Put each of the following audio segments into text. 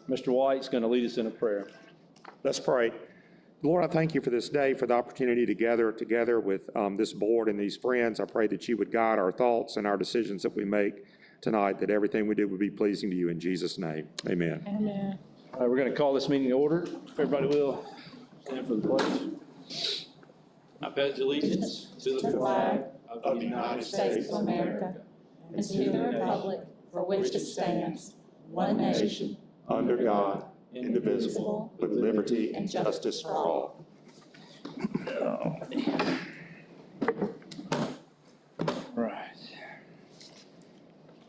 Mr. White's going to lead us in a prayer. Let's pray. Lord, I thank you for this day, for the opportunity to gather together with this board and these friends. I pray that you would guide our thoughts and our decisions that we make tonight, that everything we do would be pleasing to you. In Jesus' name, amen. Amen. All right, we're going to call this meeting to order. If everybody will stand for the pledge. I pledge allegiance to the flag of the United States of America and to the republic for which it stands, one nation, Under God, indivisible, with liberty and justice for all. Right.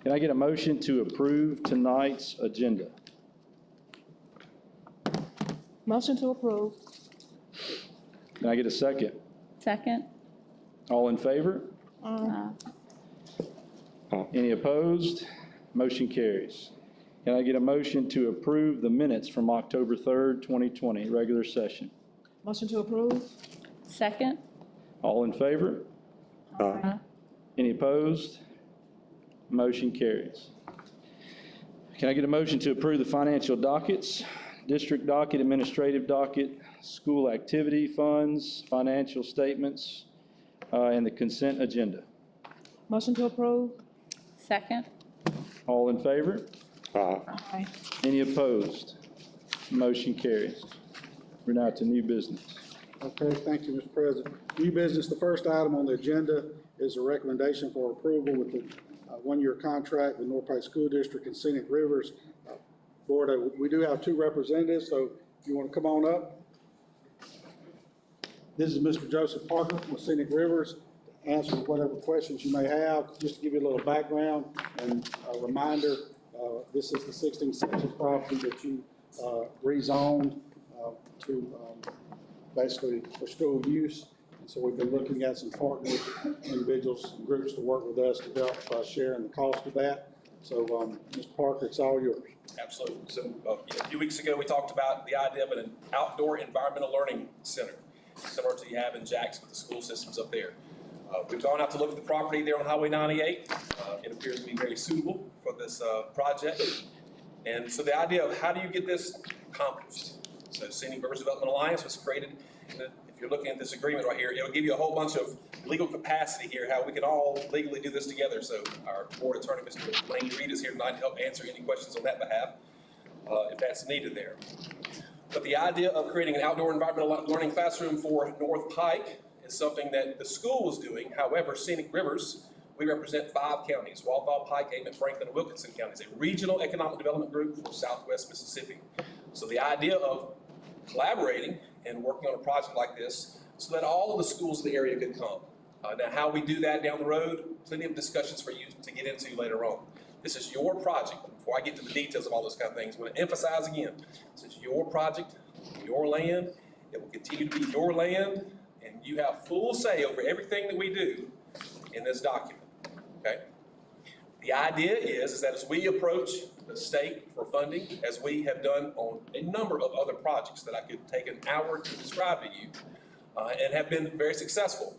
Can I get a motion to approve tonight's agenda? Motion to approve. Can I get a second? Second. All in favor? Any opposed? Motion carries. Can I get a motion to approve the minutes from October 3rd, 2020, regular session? Motion to approve. Second. All in favor? Any opposed? Motion carries. Can I get a motion to approve the financial dockets, district docket, administrative docket, school activity funds, financial statements, and the consent agenda? Motion to approve. Second. All in favor? Aye. Any opposed? Motion carries. We're now to new business. Okay, thank you, Mr. President. New business, the first item on the agenda is a recommendation for approval with the one-year contract with North Pike School District and Scenic Rivers. Board, we do have two representatives, so if you want to come on up. This is Mr. Joseph Parker with Scenic Rivers to answer whatever questions you may have. Just to give you a little background and a reminder, this is the 16 sections property that you rezoned to basically for school use. And so we've been looking at some partner individuals and groups to work with us to help share in the cost of that. So, Mr. Parker, it's all yours. Absolutely. So a few weeks ago, we talked about the idea of an outdoor environmental learning center, similar to you have in Jackson with the school systems up there. We've gone out to look at the property there on Highway 98. It appears to be very suitable for this project. And so the idea of how do you get this accomplished? So Scenic Rivers Development Alliance was created. If you're looking at this agreement right here, it'll give you a whole bunch of legal capacity here, how we can all legally do this together. So our board attorney, Mr. Lane Reed, is here tonight to help answer any questions on that behalf, if that's needed there. But the idea of creating an outdoor environmental learning classroom for North Pike is something that the school was doing. However, Scenic Rivers, we represent 5 counties, Walthall, Pike, Ament, Franklin, and Wilkinson counties, a regional economic development group for Southwest Mississippi. So the idea of collaborating and working on a project like this so that all of the schools in the area could come. Now, how we do that down the road, plenty of discussions for you to get into later on. This is your project. Before I get to the details of all those kind of things, I want to emphasize again, this is your project, your land. It will continue to be your land, and you have full say over everything that we do in this document, okay? The idea is that as we approach the state for funding, as we have done on a number of other projects that I could take an hour to describe to you, and have been very successful,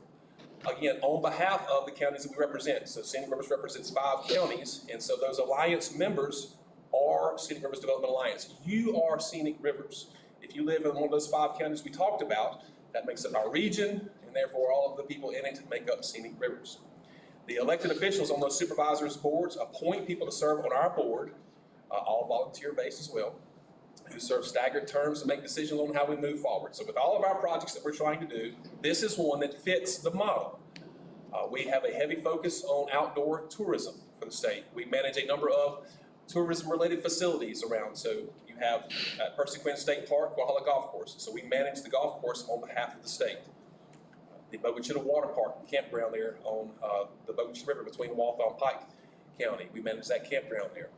again, on behalf of the counties that we represent. So Scenic Rivers represents 5 counties, and so those alliance members are Scenic Rivers Development Alliance. You are Scenic Rivers. If you live in one of those 5 counties we talked about, that makes up our region, and therefore all of the people in it make up Scenic Rivers. The elected officials on those supervisors' boards appoint people to serve on our board, all volunteer based as well, who serve staggered terms to make decisions on how we move forward. So with all of our projects that we're trying to do, this is one that fits the model. We have a heavy focus on outdoor tourism for the state. We manage a number of tourism-related facilities around. So you have at Percy Quinn State Park, Walhalla Golf Course. So we manage the golf course on behalf of the state. The Bogue Chitto Water Park and Campground there on the Bogue Chitto River between Walthall and Pike County. We manage that campground there.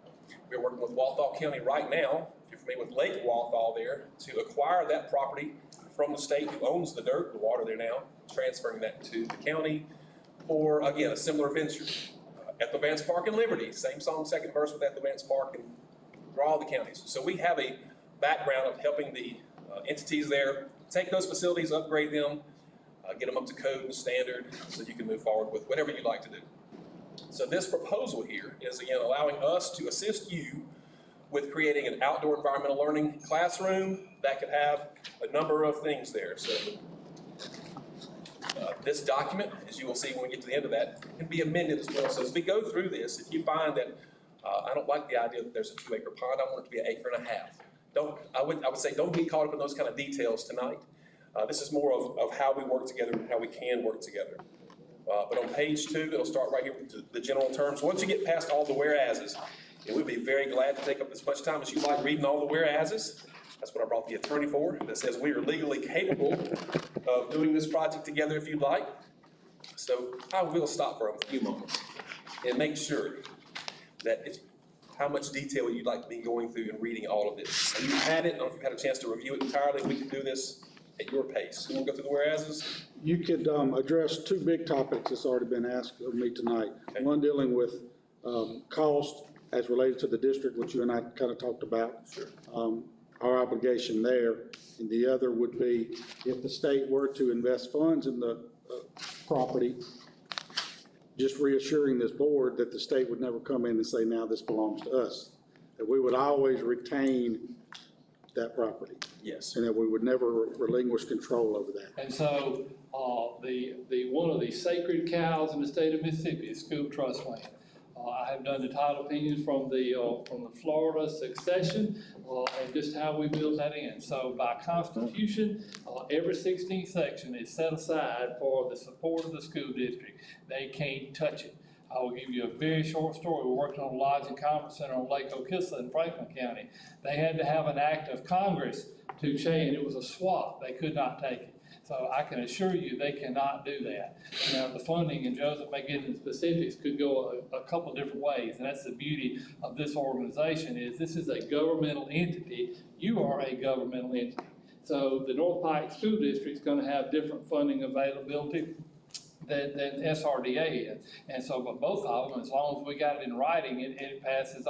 We're working with Walthall County right now, if you're familiar with Lake Walthall there, to acquire that property from the state who owns the dirt, the water there now, transferring that to the county for, again, a similar venture. Ethel Vance Park and Liberty, same song, second verse with Ethel Vance Park and for all the counties. So we have a background of helping the entities there take those facilities, upgrade them, get them up to code and standard so you can move forward with whatever you'd like to do. So this proposal here is, again, allowing us to assist you with creating an outdoor environmental learning classroom that could have a number of things there. So this document, as you will see when we get to the end of that, can be amended as well. So as we go through this, if you find that I don't like the idea that there's a 2-acre pond, I want it to be 1.5 acres. I would say don't get caught up in those kind of details tonight. This is more of how we work together and how we can work together. But on page 2, it'll start right here with the general terms. Once you get past all the whereases, and we'd be very glad to take up as much time as you like reading all the whereases. That's what I brought the attorney for, that says we are legally capable of doing this project together if you'd like. So I will stop for a few moments and make sure that how much detail you'd like me going through and reading all of this. If you've had it, I don't know if you've had a chance to review it entirely, we can do this at your pace. You want to go through the whereases? You could address 2 big topics that's already been asked of me tonight. Okay. One dealing with cost as related to the district, which you and I kind of talked about. Sure. Our obligation there. And the other would be if the state were to invest funds in the property, just reassuring this board that the state would never come in and say, now this belongs to us. That we would always retain that property. Yes. And that we would never relinquish control over that. And so, one of the sacred cows in the state of Mississippi is school trust land. I have done the title opinions from the Florida succession, and just how we build that in. So by constitution, every 16th section is set aside for the support of the school district. They can't touch it. I will give you a very short story. We're working on a Lodge and Conference Center on Lake Okissa in Franklin County. They had to have an act of Congress to change. It was a swap. They could not take it. So I can assure you they cannot do that. Now, the funding, and Joseph may get into specifics, could go a couple different ways, and that's the beauty of this organization is this is a governmental entity. You are a governmental entity. So the North Pike School District is going to have different funding availability than SRDA is. And so, but both of them, as long as we got it in writing, it passes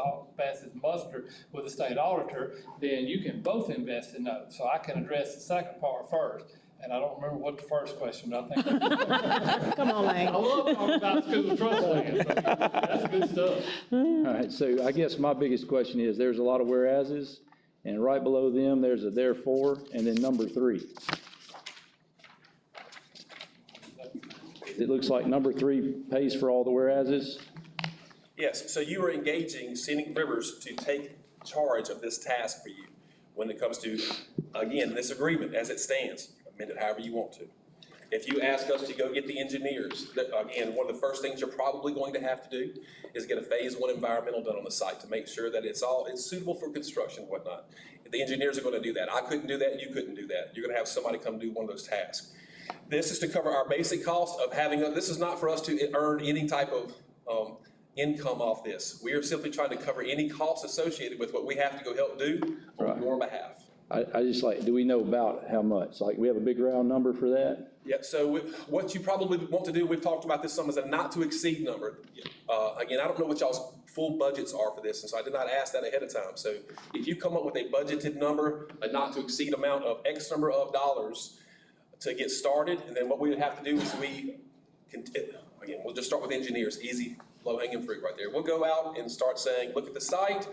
muster with the state auditor, then you can both invest in those. So I can address the second part first. And I don't remember what the first question, but I think. Come on, Lane. I love talking about school trust land, so that's good stuff. All right, so I guess my biggest question is, there's a lot of whereases, and right below them, there's a therefore, and then number 3. It looks like number 3 pays for all the whereases. Yes, so you are engaging Scenic Rivers to take charge of this task for you when it comes to, again, this agreement as it stands. Amend it however you want to. If you ask us to go get the engineers, again, one of the first things you're probably going to have to do is get a phase 1 environmental done on the site to make sure that it's suitable for construction and whatnot. The engineers are going to do that. I couldn't do that, you couldn't do that. You're going to have somebody come do one of those tasks. This is to cover our basic cost of having, this is not for us to earn any type of income off this. We are simply trying to cover any costs associated with what we have to go help do on your behalf. I just like, do we know about how much? Like, we have a big round number for that? Yeah, so what you probably want to do, we've talked about this some, is a not to exceed number. Again, I don't know what y'all's full budgets are for this, and so I did not ask that ahead of time. So if you come up with a budgeted number, a not to exceed amount of X number of dollars to get started, and then what we would have to do is again, we'll just start with engineers, easy, low-hanging fruit right there. We'll go out and start saying, look at the site.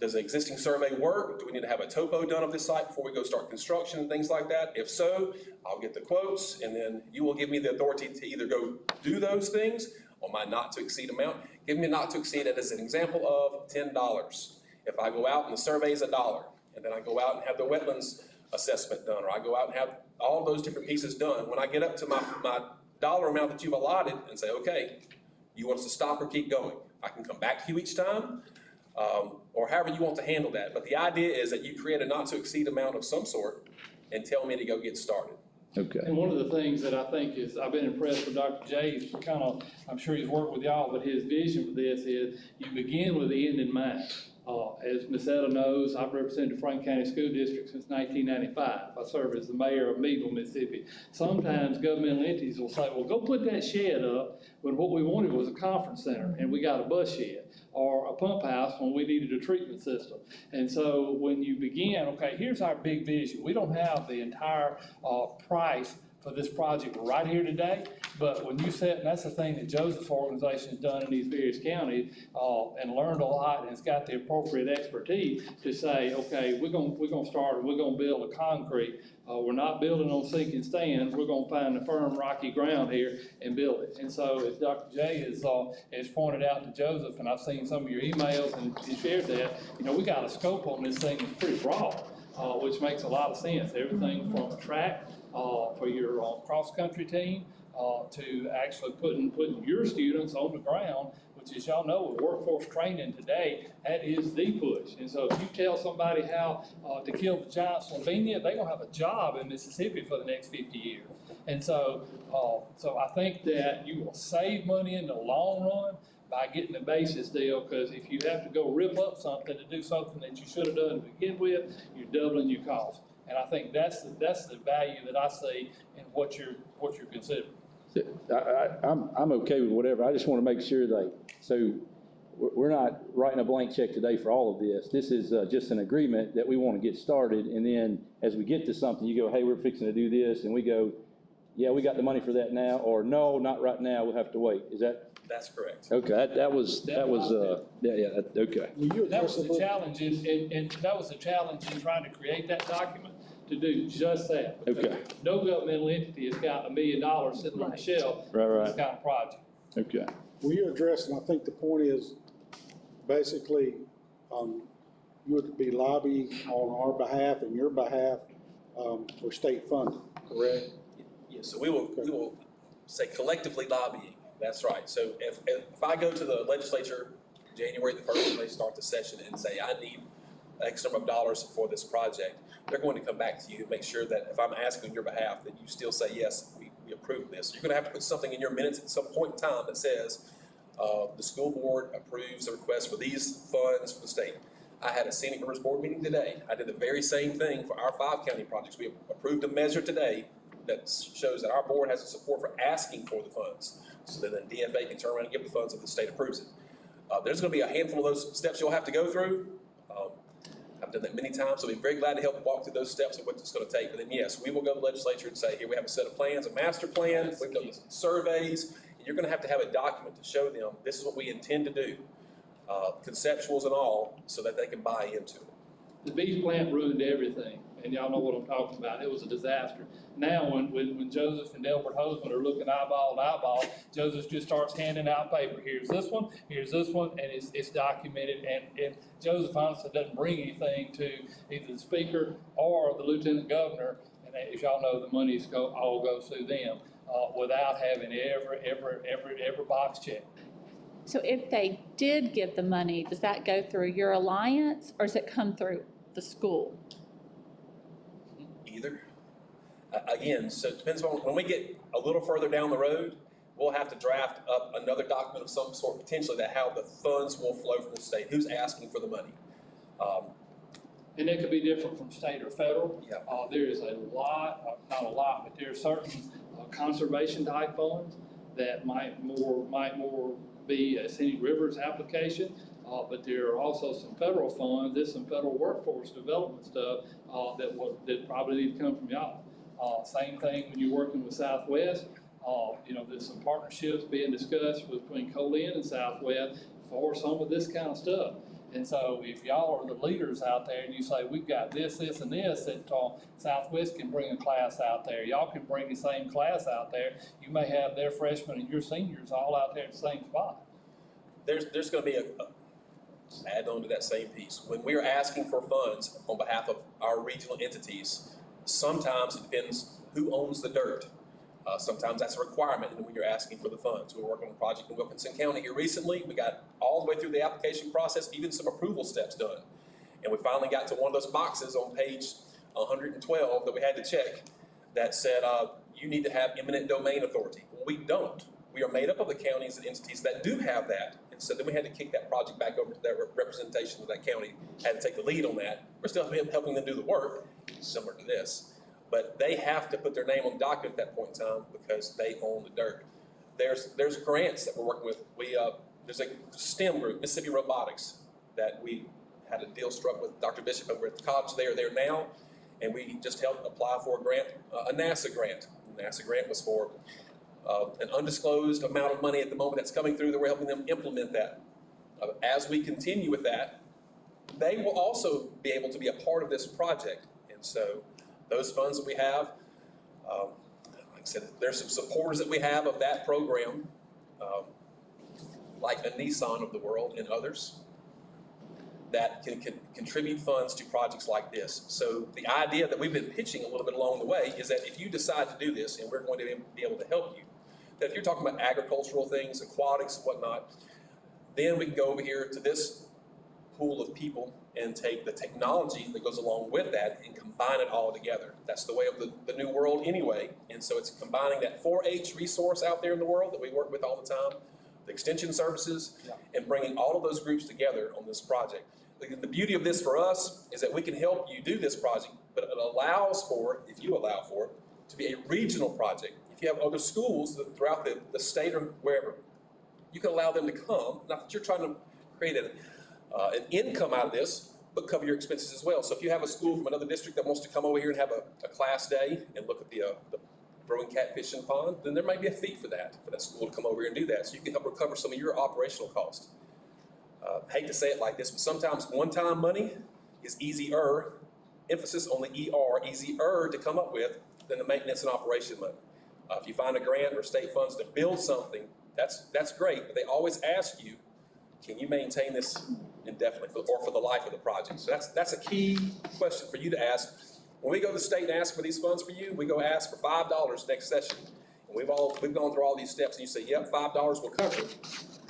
Does the existing survey work? Do we need to have a topo done of this site before we go start construction and things like that? If so, I'll get the quotes, and then you will give me the authority to either go do those things on my not to exceed amount. Give me a not to exceed it as an example of $10. If I go out and the survey is $1, and then I go out and have the wetlands assessment done, or I go out and have all those different pieces done, when I get up to my dollar amount that you've allotted and say, okay, you want us to stop or keep going? I can come back to you each time. Or however you want to handle that. But the idea is that you create a not to exceed amount of some sort and tell me to go get started. Okay. And one of the things that I think is, I've been impressed with Dr. Jay's I'm sure he's worked with y'all, but his vision for this is you begin with the end in mind. As Ms. Etta knows, I've represented the Franklin County School District since 1995. I serve as the mayor of Meadville, Mississippi. Sometimes governmental entities will say, well, go put that shed up when what we wanted was a conference center and we got a bus shed, or a pump house when we needed a treatment system. And so when you begin, okay, here's our big vision. We don't have the entire price for this project right here today. But when you said, and that's the thing that Joseph's organization has done in these various counties, and learned a lot, and it's got the appropriate expertise to say, okay, we're gonna start, and we're gonna build a concrete. We're not building on sinking stands. We're gonna find the firm rocky ground here and build it. And so, as Dr. J has pointed out to Joseph, and I've seen some of your emails and shared that, we got a scope on this thing that's pretty broad, which makes a lot of sense. Everything from a track for your cross-country team to actually putting your students on the ground, which, as y'all know, with workforce training today, that is the push. And so if you tell somebody how to kill the giant Slovenia, they're gonna have a job in Mississippi for the next 50 years. And so, so I think that you will save money in the long run by getting the basis deal, because if you have to go rip up something to do something that you should have done to begin with, you're doubling your cost. And I think that's the value that I see in what you're considering. I'm okay with whatever. I just want to make sure so we're not writing a blank check today for all of this. This is just an agreement that we want to get started. And then as we get to something, you go, hey, we're fixing to do this. And we go, yeah, we got the money for that now, or no, not right now, we'll have to wait. Is that? That's correct. Okay, that was, okay. That was the challenge, and that was the challenge in trying to create that document, to do just that. Okay. No governmental entity has got $1 million sitting on the shelf for this kind of project. Okay. Well, you're addressing, I think the point is, basically, you would be lobbying on our behalf and your behalf for state funding, correct? Yes, so we will say collectively lobbying. That's right. So if I go to the legislature January the 1st, when they start the session, and say, I need X number of dollars for this project, they're going to come back to you, make sure that if I'm asking on your behalf, that you still say, yes, we approve this. You're going to have to put something in your minutes at some point in time that says, the school board approves the request for these funds for the state. I had a Scenic Rivers Board meeting today. I did the very same thing for our 5 county projects. We approved a measure today that shows that our board has the support for asking for the funds. So then the DFA can turn around and give the funds if the state approves it. There's going to be a handful of those steps you'll have to go through. I've done that many times, so I'll be very glad to help walk through those steps and what it's going to take. But then, yes, we will go to the legislature and say, here we have a set of plans, a master plan, we've done surveys, and you're going to have a document to show them this is what we intend to do, conceptuals and all, so that they can buy into it. The beef plant ruined everything, and y'all know what I'm talking about. It was a disaster. Now, when Joseph and Delbert Hoseman are looking eyeball to eyeball, Joseph just starts handing out paper. Here's this one, and it's documented. And Joseph honestly doesn't bring anything to either the speaker or the lieutenant governor. And as y'all know, the money all goes through them without having every box checked. So if they did get the money, does that go through your alliance, or does it come through the school? Either. Again, so it depends on, when we get a little further down the road, we'll have to draft up another document of some sort, potentially, that how the funds will flow from the state, who's asking for the money. And that could be different from state or federal. Yeah. There is a lot, not a lot, but there are certain conservation type funds that might more be a Scenic Rivers application, but there are also some federal funds, there's some federal workforce development stuff that probably need to come from y'all. Same thing when you're working with Southwest, there's some partnerships being discussed between Colin and Southwest for some of this kind of stuff. And so if y'all are the leaders out there and you say, we've got this, this, and this, that Southwest can bring a class out there, y'all can bring the same class out there, you may have their freshmen and your seniors all out there at the same spot. There's going to be add on to that same piece. When we're asking for funds on behalf of our regional entities, sometimes it depends who owns the dirt. Sometimes that's a requirement when you're asking for the funds. We're working on a project in Wilkinson County here recently. We got all the way through the application process, even some approval steps done. And we finally got to one of those boxes on page 112 that we had to check that said, you need to have eminent domain authority. Well, we don't. We are made up of the counties and entities that do have that. And so then we had to kick that project back over to that representation of that county, had to take the lead on that. We're still helping them do the work, similar to this. But they have to put their name on the document at that point in time because they own the dirt. There's grants that we're working with. There's a STEM group, Mississippi Robotics, that we had a deal struck with Dr. Bishop over at the college. They are there now, and we just helped apply for a grant, a NASA grant. NASA grant was for an undisclosed amount of money at the moment that's coming through that we're helping them implement that. As we continue with that, they will also be able to be a part of this project. And so those funds that we have, like I said, there's some supporters that we have of that program, like a Nissan of the world and others, that can contribute funds to projects like this. So the idea that we've been pitching a little bit along the way is that if you decide to do this, and we're going to be able to help you, that if you're talking about agricultural things, aquatics and whatnot, then we can go over here to this pool of people and take the technology that goes along with that and combine it all together. That's the way of the new world anyway. And so it's combining that 4-H resource out there in the world that we work with all the time, the extension services, and bringing all of those groups together on this project. The beauty of this for us is that we can help you do this project, but it allows for, if you allow for it, to be a regional project. If you have other schools throughout the state or wherever, you can allow them to come, not that you're trying to create an income out of this, but cover your expenses as well. So if you have a school from another district that wants to come over here and have a class day and look at the growing catfish in the pond, then there might be a fee for that school to come over here and do that. So you can help recover some of your operational costs. Hate to say it like this, but sometimes one-time money is easier, emphasis on the ER, easier to come up with than the maintenance and operation money. If you find a grant or state funds to build something, that's great, but they always ask you, can you maintain this indefinitely or for the life of the project? So that's a key question for you to ask. When we go to the state and ask for these funds for you, we go ask for $5 next session. And we've gone through all these steps, and you say, yep, $5 will cover it.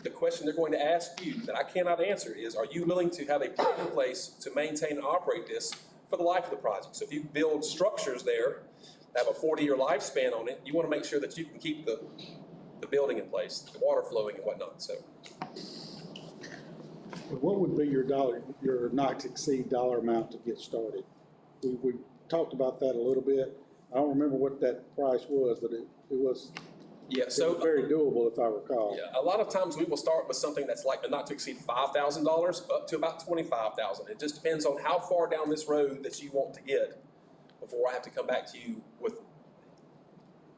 The question they're going to ask you that I cannot answer is, are you willing to have a plan in place to maintain and operate this for the life of the project? So if you build structures there that have a 40-year lifespan on it, you want to make sure that you can keep the building in place, the water flowing and whatnot. So, What would be your not to exceed dollar amount to get started? We talked about that a little bit. I don't remember what that price was, but it was very doable if I recall. Yeah, a lot of times we will start with something that's like a not to exceed $5,000 up to about $25,000. It just depends on how far down this road that you want to get before I have to come back to you with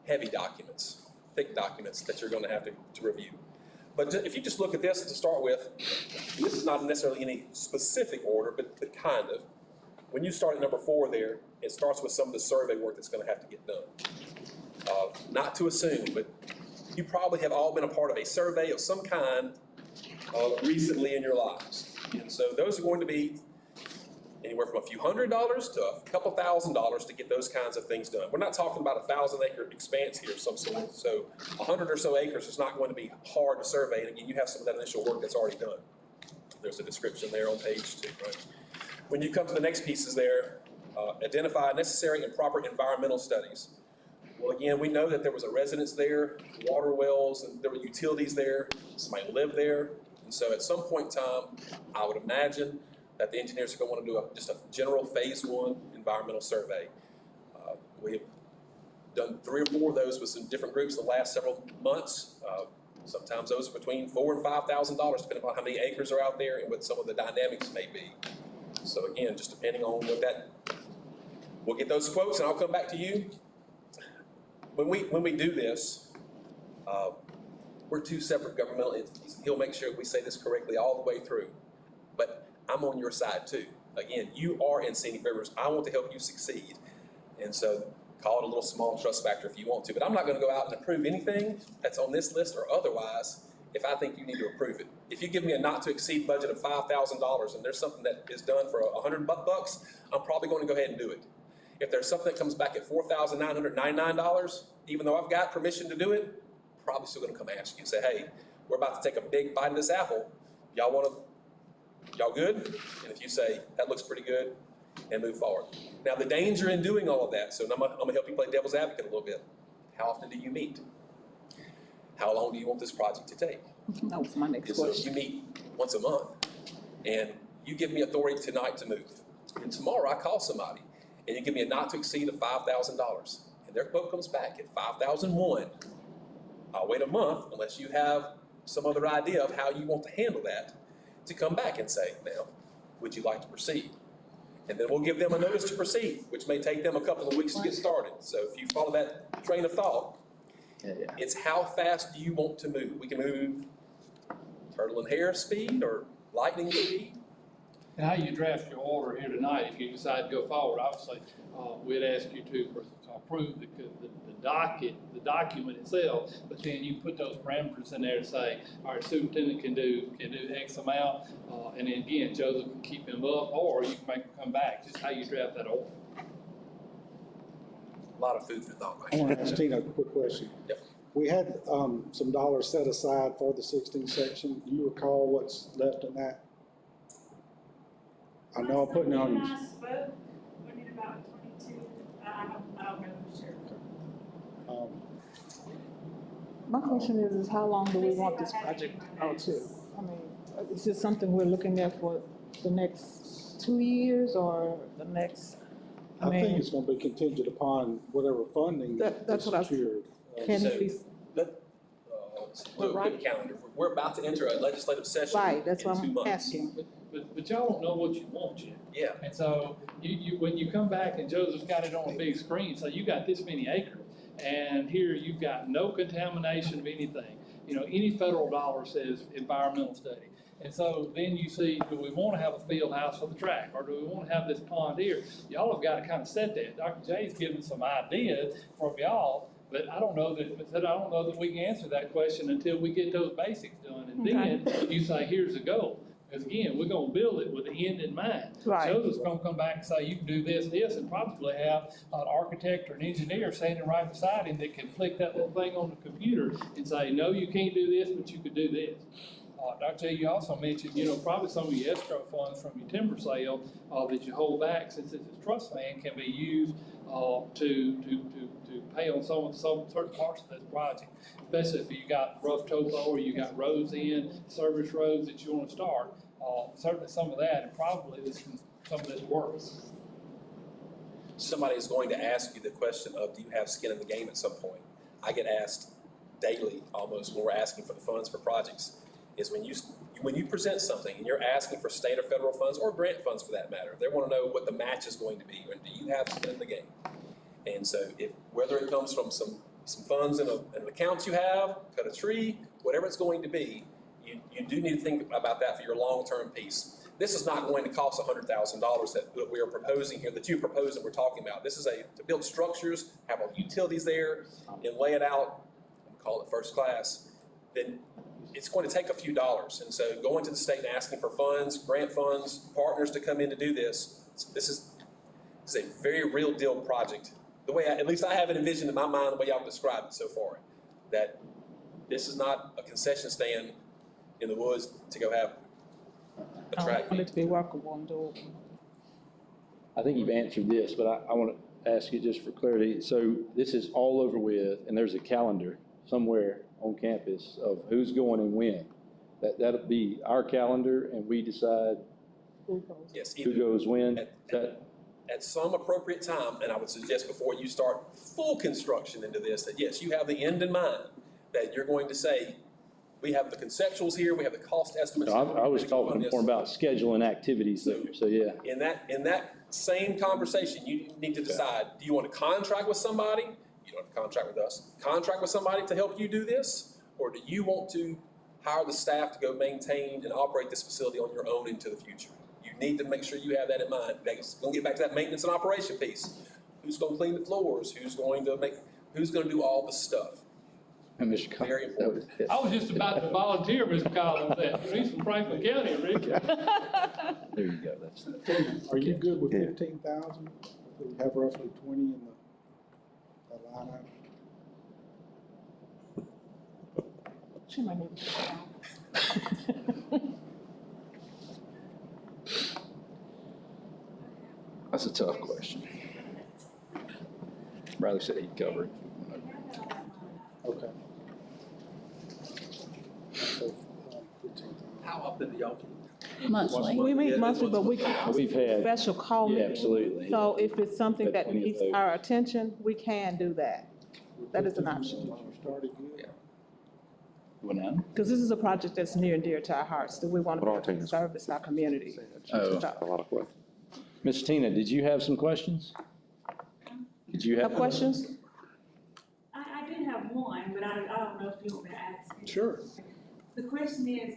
heavy documents, thick documents that you're going to have to review. But if you just look at this to start with, and this is not necessarily any specific order, but kind of, when you start at number 4 there, it starts with some of the survey work that's going to have to get done. Not to assume, but you probably have all been a part of a survey of some kind recently in your lives. And so those are going to be anywhere from a few $100s to a couple $1,000s to get those kinds of things done. We're not talking about a 1,000-acre expanse here of some sort. So 100 or so acres is not going to be hard to survey. And again, you have some of that initial work that's already done. There's a description there on page 2, right? When you come to the next pieces there, identify necessary and proper environmental studies. Well, again, we know that there was a residence there, water wells, and there were utilities there. Somebody lived there. And so at some point in time, I would imagine that the engineers are going to want to do just a general phase 1 environmental survey. We have done 3 or 4 of those with some different groups the last several months. Sometimes those are between $4,000 and $5,000, depending upon how many acres are out there and what some of the dynamics may be. So again, just depending on what we'll get those quotes and I'll come back to you. When we do this, we're 2 separate governmental entities. He'll make sure we say this correctly all the way through. But I'm on your side too. Again, you are in Scenic Rivers. I want to help you succeed. And so call it a little small trust factor if you want to. But I'm not going to go out and approve anything that's on this list or otherwise if I think you need to approve it. If you give me a not to exceed budget of $5,000 and there's something that is done for $100 I'm probably going to go ahead and do it. If there's something that comes back at $4,999, even though I've got permission to do it, probably still going to come ask you and say, hey, we're about to take a big bite of this apple. Y'all good? And if you say, that looks pretty good, and move forward. Now, the danger in doing all of that, so I'm going to help you play devil's advocate a little bit. How often do you meet? How long do you want this project to take? That was my next So question. you meet once a month, and you give me authority tonight to move. And tomorrow I call somebody, and you give me a not to exceed of $5,000. And their quote comes back at $5,001. I'll wait a month unless you have some other idea of how you want to handle that to come back and say, now, would you like to proceed? And then we'll give them a notice to proceed, which may take them a couple of weeks to get started. So if you follow that train of thought, it's how fast do you want to move? We can move turtle and hare speed or lightning speed. And how you draft your order here tonight, if you decide to go forward, obviously, we'd ask you to approve the document itself, but then you put those parameters in there to say, all right, superintendent can do X amount, and then again, Joseph can keep him up, or you can make him come back, just how you draft that order. A lot of food for thought. I want to ask Tina a quick question. Yep. We had some dollars set aside for the 16th section. Do you recall what's left in that? I know I'm putting it on you. When I spoke, we need about 22, I don't know for sure. My question is how long do we want this project out to? I mean, is this something we're looking at for the next 2 years or the next? I think it's going to be contingent upon whatever funding That's is what I was- secured. Can So, it be, let's do a quick calendar. We're about to enter a legislative session right, that's in what 2 I'm months. asking. But y'all don't know what you want yet. Yeah. And so when you come back and Joseph's got it on a big screen, so you got this many acres, and here you've got no contamination of anything. You know, any federal dollar says environmental study. And so then you see, do we want to have a field house for the track, or do we want to have this pond here? Y'all have got to kind of set that. Dr. J's given some ideas from y'all, but I don't know that we can answer that question until we get those basics done. And then you say, here's the goal. Because again, we're gonna build it with the end in mind. Right. Joseph's gonna come back and say, you can do this, and probably have an architect or an engineer standing right beside him that can flick that little thing on the computer and say, no, you can't do this, but you could do this. Dr. J, you also mentioned, probably some of your escrow funds from your timber sale that you hold back, since it's a trust fund, can be used to pay on some certain parts of this project, especially if you got rough topo or you got roads service roads that you want to start. Certainly some of that, and probably some of this work. Somebody is going to ask you the question of, do you have skin in the game at some point? I get asked daily, almost, when we're asking for the funds for projects, is when you present something and you're asking for state or federal funds, or grant funds for that matter, they want to know what the match is going to be, and do you have skin in the game? And so whether it comes from some funds in an account you have, cut a tree, whatever it's going to be, you do need to think about that for your long-term piece. This is not going to cost $100,000 that we are proposing here, that you propose that we're talking about. This is to build structures, have our utilities there, and lay it out, and call it first class. Then it's going to take a few dollars. And so going to the state and asking for funds, grant funds, partners to come in to do this, this is a very real deal project. The way, at least I have it envisioned in my mind, the way y'all described it so far, that this is not a concession stand in the woods to go have a track. I want it to be workable and doable. I think you've answered this, but I want to ask you just for clarity. So this is all over with, and there's a calendar somewhere on campus of who's going and when. That'll be our calendar, and we decide Yes, who goes when. at some appropriate time, and I would suggest before you start full construction into this, that yes, you have the end in mind, that you're going to say, we have the conceptuals here, we have the cost estimates. I was talking more about scheduling activities there, so yeah. In that same conversation, you need to decide, do you want to contract with somebody? You don't have to contract with us. Contract with somebody to help you do this? Or do you want to hire the staff to go maintain and operate this facility on your own into the future? You need to make sure you have that in mind. That's going to get back to that maintenance and operation piece. Who's going to clean the floors? Who's going to do all the stuff? And Mr. Collins, Very important. I was just about to volunteer, Mr. Collins, on that. He's from Franklin County, Rick. There you go. That's Are you good with 15,000? We have roughly 20 in the line item. She might need to. That's a tough question. Bradley said he'd cover it. Okay. So, 15,000. How often do y'all? Monthly. We meet monthly, but we We've had, special call yeah, meetings. absolutely. So if it's something Had that plenty of needs those. our attention, we can do that. That is an option. You started good. What now? Because this is a project that's near and dear to our hearts, that we want What are to things? service our community. Oh. A lot of questions. Ms. Tina, did you have some questions? Did you have? Have questions? I do have one, but I don't know if you want me to ask it. Sure. The question is,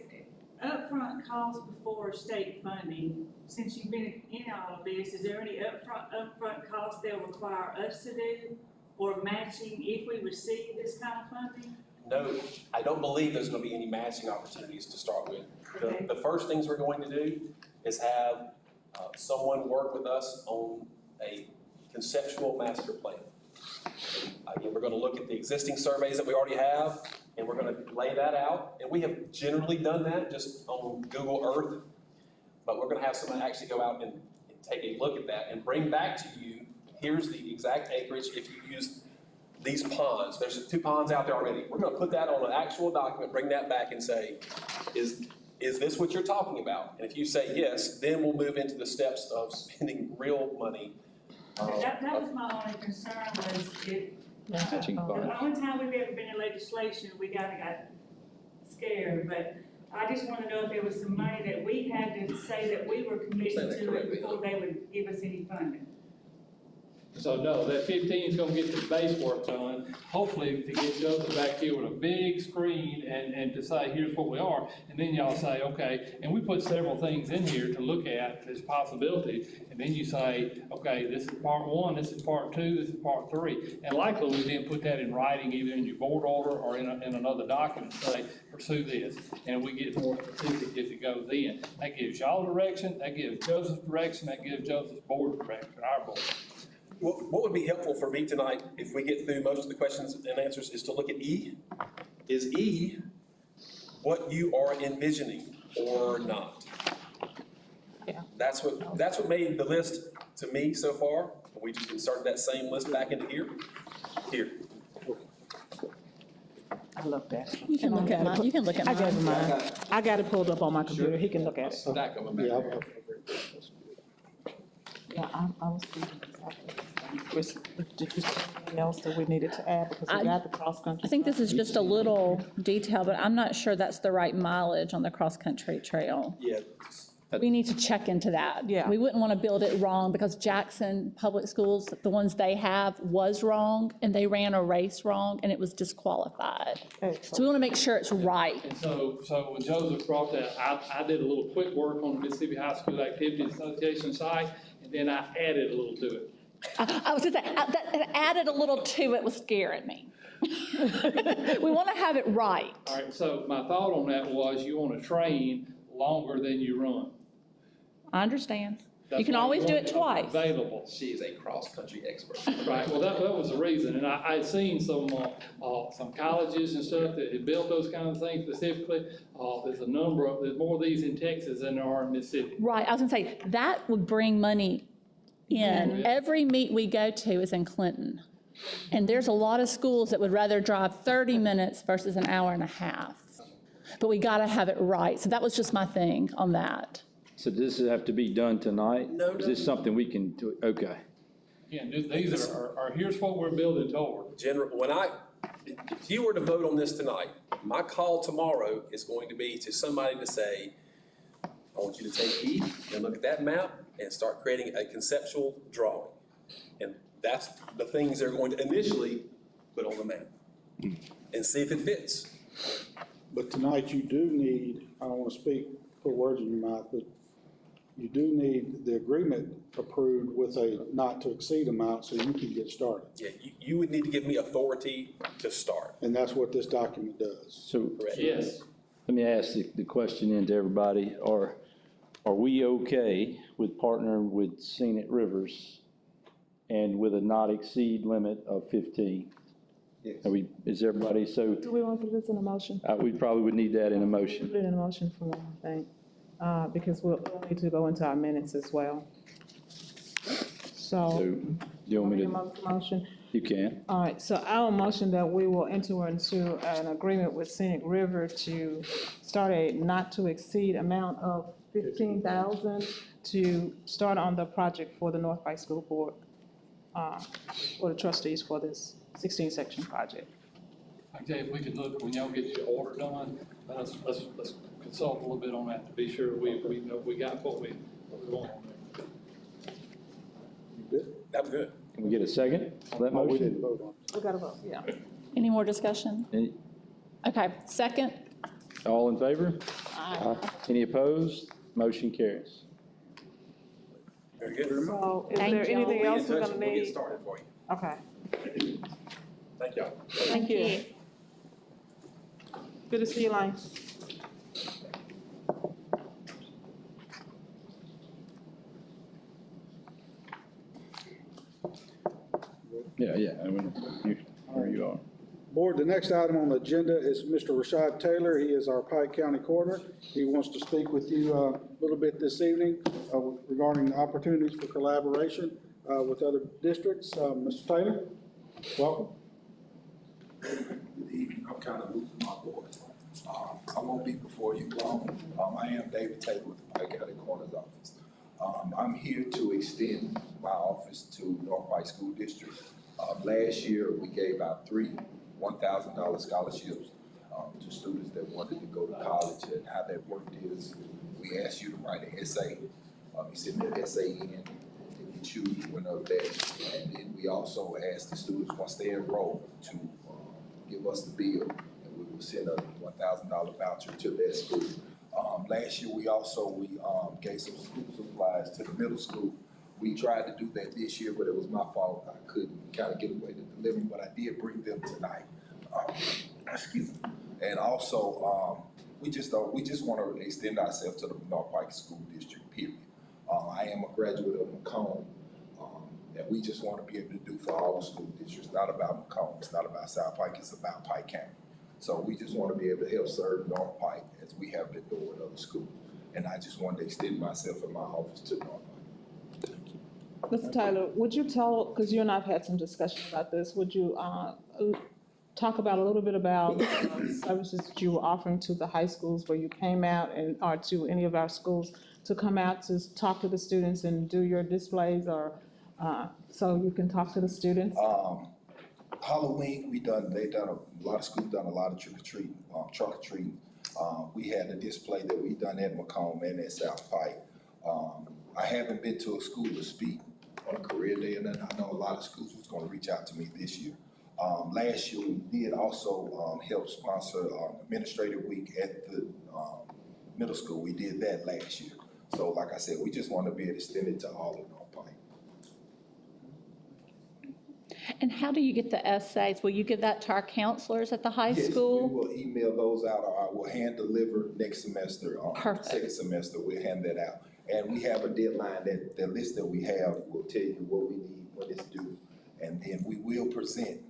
upfront costs before state funding, since you've been in all of this, is there any upfront costs they'll require us to do? Or matching if we receive this kind of funding? No, I don't believe there's gonna be any matching opportunities to start with. Okay. The first things we're going to do is have someone work with us on a conceptual master plan. Again, we're gonna look at the existing surveys that we already have, and we're gonna lay that out. And we have generally done that just on Google Earth, but we're gonna have someone actually go out and take a look at that and bring back to you, here's the exact acreage if you use these ponds. There's 2 ponds out there already. We're gonna put that on an actual document, bring that back and say, is this what you're talking about? And if you say yes, then we'll move into the steps of spending real money. That was my only concern was if, Matching the funds. only time we've ever been in legislation, we got scared, but I just wanna know if there was some money that we had to say that we were committed to it before they would give us any funding. So no, that 15 is gonna get the base work done, hopefully to get Joseph back here with a big screen and to say, here's what we are. And then y'all say, okay, and we put several things in here to look at as possibilities. And then you say, okay, this is part 1, this is part 2, this is part 3. And likely we then put that in writing, either in your board order or in another document, say, pursue this. And we get more specific as it goes in. That gives y'all direction, that gives Joseph direction, that gives Joseph's board direction, our board. What would be helpful for me tonight, if we get through most of the questions and answers, is to look at E. Is E what you are envisioning or not? Yeah. That's what made the list to me so far. We just inserted that same list back into here. I love that. You can look at mine, you can look at I got mine. mine. I got it pulled up on my computer. He can look at it. Stack them back Yeah, there. Yeah, I was thinking exactly. Was there anything else that we needed to add because we got the cross-country? I think this is just a little detail, but I'm not sure that's the right mileage on the cross-country trail. Yeah. We need to check into that. Yeah. We wouldn't want to build it wrong because Jackson Public Schools, the ones they have, was wrong, and they ran a race wrong, and it was disqualified. So we want to make sure it's right. And so when Joseph brought that, I did a little quick work on the Mississippi High School Activity Association site, and then I added a little to it. I was going to say, that added a little to it was scaring me. We want to have it right. All right, so my thought on that was you want to train longer than you run. I understand. That's You can why always do want it twice. Available. She is a cross-country expert. Right, well, that was the reason, and I'd seen some colleges and stuff that had built those kind of things specifically. There's more of these in Texas than there are in Mississippi. Right, I was going to say, that would bring money in. Yeah. Every meet we go to is in Clinton. And there's a lot of schools that would rather drive 30 minutes versus an hour and a half. But we got to have it right. So that was just my thing on that. So does this have to be done tonight? No, Is this something we can do? Okay. Again, these are here's what we're building toward. If you were to vote on this tonight, my call tomorrow is going to be to somebody to say, I want you to take E and look at that map and start creating a conceptual drawing. And that's the things they're going to initially put on the map and see if it fits. But tonight you do need, I don't want to put words in your mouth, but you do need the agreement approved with a not to exceed amount so you can get started. Yeah, you would need to give me authority to start. And that's what this document does. So Correct. Yes. let me ask the question into everybody. Are we okay with partnering with Scenic Rivers and with a not exceed limit of 15? Yes. Is everybody so, Do we want to put this in a motion? we probably would need that in a motion. Put it in a motion for one thing, because we'll need to go into our minutes as well. So, So, do you want me to? motion? You can. All right, so I'll motion that we will enter into an agreement with Scenic River to start a not to exceed amount of $15,000 to start on the project for the North Pike School Board, for the trustees for this 16-section project. Okay, if we could look, when y'all get your order done, let's consult a little bit on that to be sure we know we got what we want on there. That was good. Can we get a second on that Oh, we motion? didn't vote on it. We gotta vote, yeah. Any more discussion? Any- Okay, second? All in favor? Aye. Any opposed? Motion carries. Very good. So is Thank there y'all. anything We'll else be in we're touch gonna and we'll get need? started for you. Okay, Thank y'all. thank you. Good to see you, Lane. Yeah, there you are. Board, the next item on the agenda is Mr. Rashad Taylor. He is our Pike County Coroner. He wants to speak with you a little bit this evening regarding the opportunities for collaboration with other districts. Mr. Taylor, welcome. Good evening. I'm kind of losing my voice. I won't be before you long. I am David Taylor with the Pike County Coroner's Office. I'm here to extend my office to North Pike School District. Last year, we gave out 3 $1,000 scholarships to students that wanted to go to college. And how that worked is we asked you to write an essay. You send that essay in, and you choose one of that. And then we also asked the students, once they enroll, to give us the bill, and we will send a $1,000 voucher to their school. Last year, we gave some school supplies to the middle school. We tried to do that this year, but it was my fault. I couldn't kind of get away to delivering, but I did bring them tonight. Excuse me. And also, we just want to extend ourselves to the North Pike School District, period. I am a graduate of Macomb, and we just want to be able to do for all the school districts. It's not about Macomb, it's not about South Pike, it's about Pike County. So we just want to be able to help serve North Pike as we have been doing with other schools. And I just wanted to extend myself in my office to North Pike. Mr. Tyler, would you tell, because you and I have had some discussion about this, would you talk about a little bit about services that you were offering to the high schools where you came out and, or to any of our schools to come out to talk to the students and do your displays, or so you can talk to the students? Halloween, a lot of schools done a lot of trick-or-treating, trunk-or-treating. We had a display that we done at Macomb and at South Pike. I haven't been to a school to speak on a career day, and I know a lot of schools was gonna reach out to me this year. Last year, we did also help sponsor Administrative Week at the middle school. We did that last year. So like I said, we just want to be extended to all of North Pike. And how do you get the essays? Will you give that to our counselors at the high school? Yes, we will email those out, or I will hand deliver next semester. Perfect. Second semester, we'll hand that out. And we have a deadline that the list that we have will tell you what we need, when it's due. And then we will present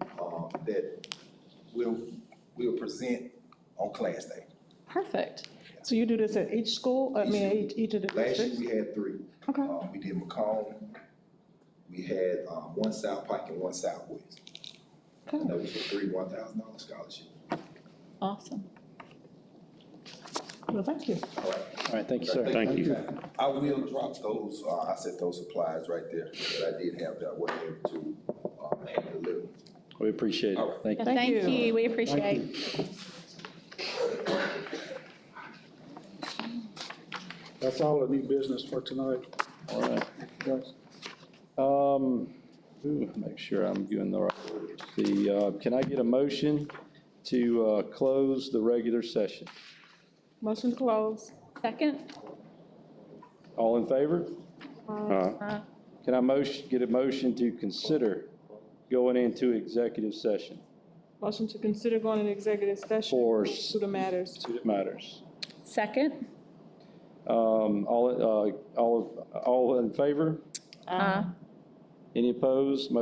we'll present on class day. Perfect. So you do this at each school, each of the Last year, districts? we had 3. Okay. We did Macomb, we had one South Pike and one Southwest. And Okay. those were 3 $1,000 scholarships. Awesome. Well, thank you. All right. All right, thank you, sir. Thank you. I will drop those, I set those supplies right there that I did have that I wasn't able to hand deliver. We appreciate All it. right. Thank you. Thank you. you, we appreciate. That's all the new business for tonight. All right. Yes. Make sure I'm doing the right. Can I get a motion to close the regular session? Motion to close. Second? All in favor? Can I get a motion to consider going into executive session Motion to consider going into executive session for to the matters. student matters? Second? All in favor? Any opposed? Motion